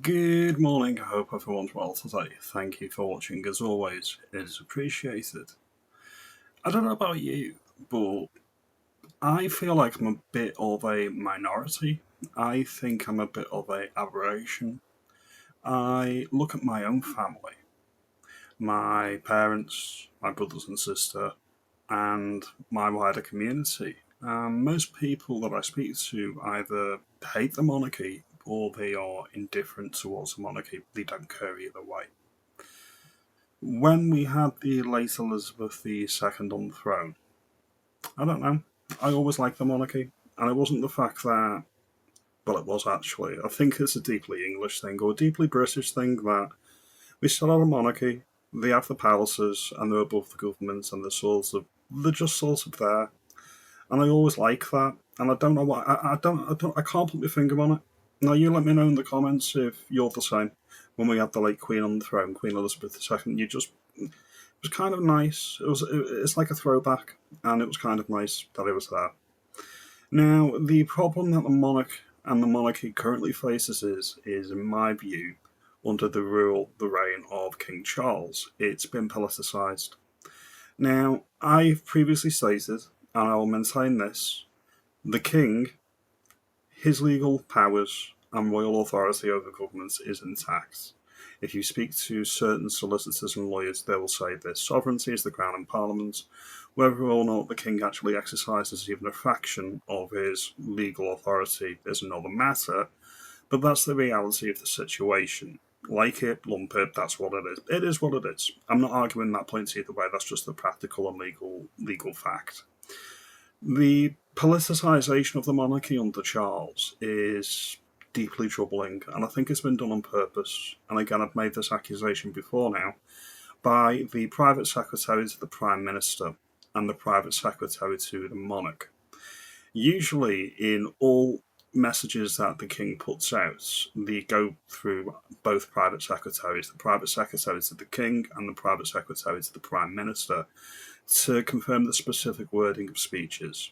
Good morning, I hope everyone's well today. Thank you for watching, as always, it is appreciated. I don't know about you, but I feel like I'm a bit of a minority. I think I'm a bit of a aberration. I look at my own family, my parents, my brothers and sister, and my wider community. Most people that I speak to either hate the monarchy or they are indifferent towards the monarchy. They don't care either way. When we had the late Elizabeth II on the throne, I don't know. I always liked the monarchy, and it wasn't the fact that. Well, it was actually. I think it's a deeply English thing or a deeply British thing that we still have a monarchy. They have the palaces, and they're above the government, and they're just sort of there. And I always like that. And I don't know why. I can't put my finger on it. Now you let me know in the comments if you're the same. When we had the late Queen on the throne, Queen Elizabeth II, it was kind of nice. It's like a throwback, and it was kind of nice that it was there. Now the problem that the monarch and the monarchy currently faces is in my view, under the reign of King Charles. It's been politicised. Now, I've previously stated, and I will maintain this, the king, his legal powers and royal authority over government is intact. If you speak to certain solicitors and lawyers, they will say this sovereignty is the crown and parliament. Whether or not the king actually exercises even a fraction of his legal authority is another matter, but that's the reality of the situation. Like it, lump it, that's what it is. It is what it is. I'm not arguing that point either way, that's just the practical and legal fact. The politicisation of the monarchy under Charles is deeply troubling, and I think it's been done on purpose. And again, I've made this accusation before now, by the private secretary to the Prime Minister and the private secretary to the monarch. Usually, in all messages that the king puts out, they go through both private secretaries, the private secretary to the king and the private secretary to the Prime Minister, to confirm the specific wording of speeches,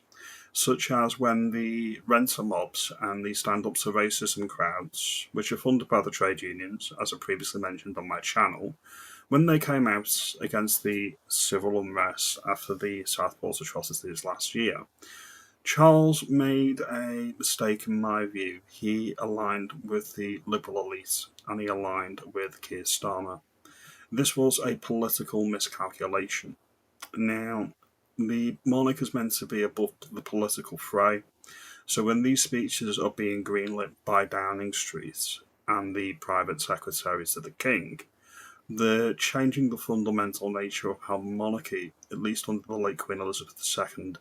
such as when the renter mobs and the stand-up to racism crowds, which are funded by the trade unions, as I previously mentioned on my channel, when they came out against the civil unrest after the Southport atrocities last year, Charles made a mistake in my view. He aligned with the liberal elite and he aligned with Keir Starmer. This was a political miscalculation. Now, the monarch is meant to be above the political fray, so when these speeches are being greenlit by Downing Street and the private secretaries to the king, they're changing the fundamental nature of how monarchy, at least under the late Queen Elizabeth II,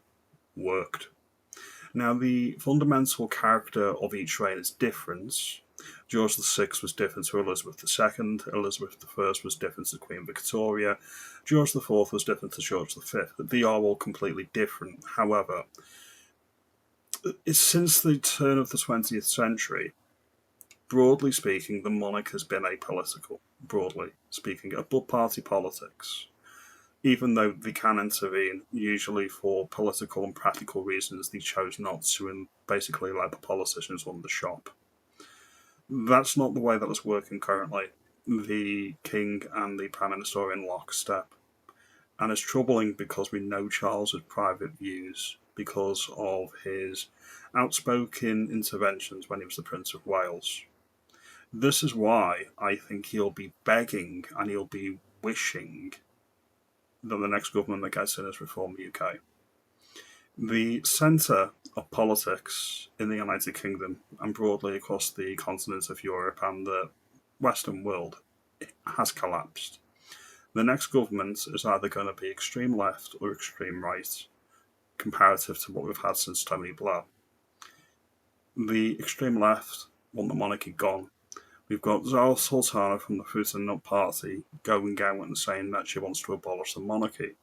worked. Now, the fundamental character of each reign is different. George VI was different to Elizabeth II, Elizabeth I was different to Queen Victoria, George IV was different to George V. They are all completely different. However, since the turn of the 20th century, broadly speaking, the monarch has been apolitical, broadly speaking, above party politics. Even though they can intervene, usually for political and practical reasons, they chose not to and basically let the politicians run the shop. That's not the way that it's working currently. The King and the Prime Minister are in lockstep. And it's troubling because we know Charles's private views because of his outspoken interventions when he was the Prince of Wales. This is why I think he'll be begging and he'll be wishing that the next government that gets in is Reform UK. The centre of politics in the United Kingdom and broadly across the continent of Europe and the Western world has collapsed. The next government is either going to be extreme left or extreme right, comparative to what we've had since Tony Blair. The extreme left want the monarchy gone. We've got Zara Sultana from the Fruit and Nut Party going out and saying that she wants to abolish the monarchy.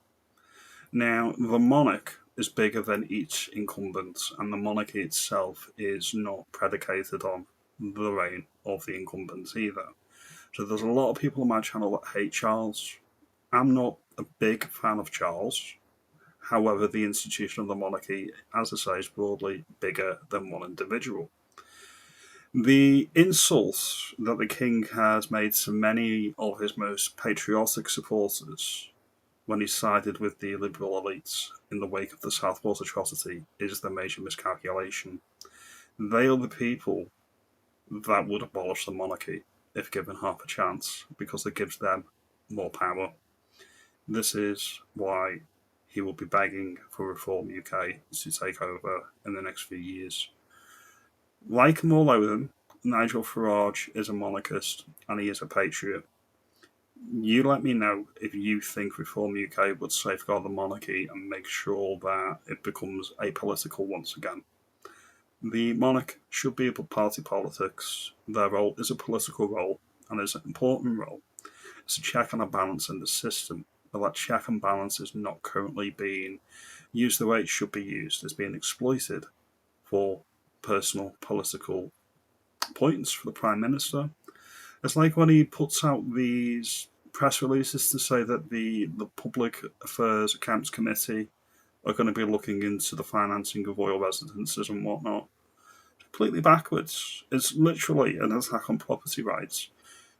Now, the monarch is bigger than each incumbent, and the monarchy itself is not predicated on the reign of the incumbents either. So there's a lot of people on my channel that hate Charles. I'm not a big fan of Charles. However, the institution of the monarchy, as I say, is broadly bigger than one individual. The insults that the king has made to many of his most patriotic supporters when he sided with the liberal elites in the wake of the Southport atrocity is the major miscalculation. They are the people that would abolish the monarchy if given half a chance, because it gives them more power. This is why he will be begging for Reform UK to take over in the next few years. Like him or loathe him, Nigel Farage is a monarchist and he is a patriot. You let me know if you think Reform UK would safeguard the monarchy and make sure that it becomes apolitical once again. The monarch should be above party politics. Their role is a political role and is an important role. It's a check and a balance in the system, but that check and balance is not currently being used the way it should be used. It's being exploited for personal political points for the Prime Minister. It's like when he puts out these press releases to say that the Public Affairs Accounts Committee are going to be looking into the financing of royal residences and whatnot. Completely backwards. It's literally an attack on property rights.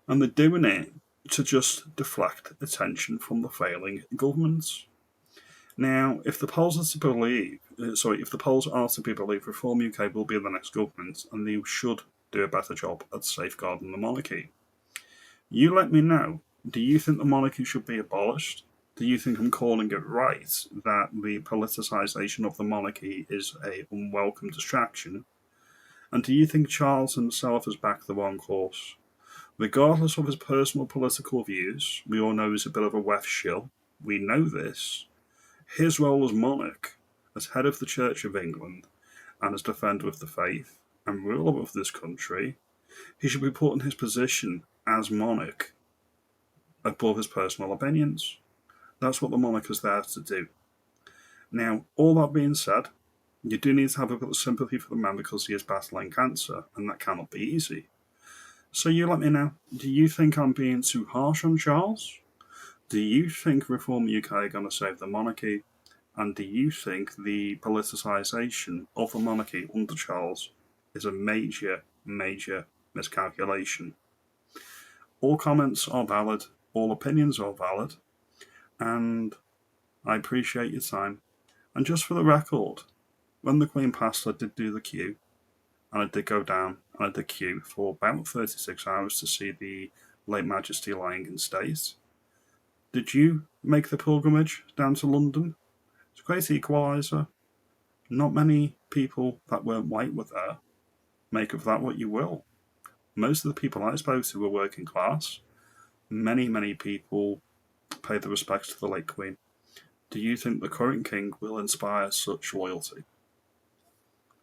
And they're doing it to just deflect attention from the failing governments. Now, if the polls are to be believed, Reform UK will be the next government, and they should do a better job at safeguarding the monarchy. You let me know. Do you think the monarchy should be abolished? Do you think I'm calling it right that the politicisation of the monarchy is an unwelcome distraction? And do you think Charles himself has backed the wrong course? Regardless of his personal political views, we all know he's a bit of a weft shill. We know this. His role as monarch, as head of the Church of England, and as defender of the faith, and ruler of this country, he should be put in his position as monarch above his personal opinions. That's what the monarch is there to do. Now, all that being said, you do need to have a bit of sympathy for the man because he is battling cancer, and that cannot be easy. So you let me know, do you think I'm being too harsh on Charles? Do you think Reform UK are going to save the monarchy? And do you think the politicisation of the monarchy under Charles is a major, major miscalculation? All comments are valid, all opinions are valid, and I appreciate your time. And just for the record, when the Queen passed, I did do the queue, and I did go down and I did queue for about 36 hours to see the late Majesty lying in state. Did you make the pilgrimage down to London? It's a great equaliser. Not many people that weren't white were there. Make of that what you will. Most of the people I spoke to were working class. Many, many people paid their respects to the late Queen. Do you think the current king will inspire such loyalty?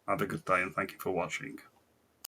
Have a good day and thank you for watching.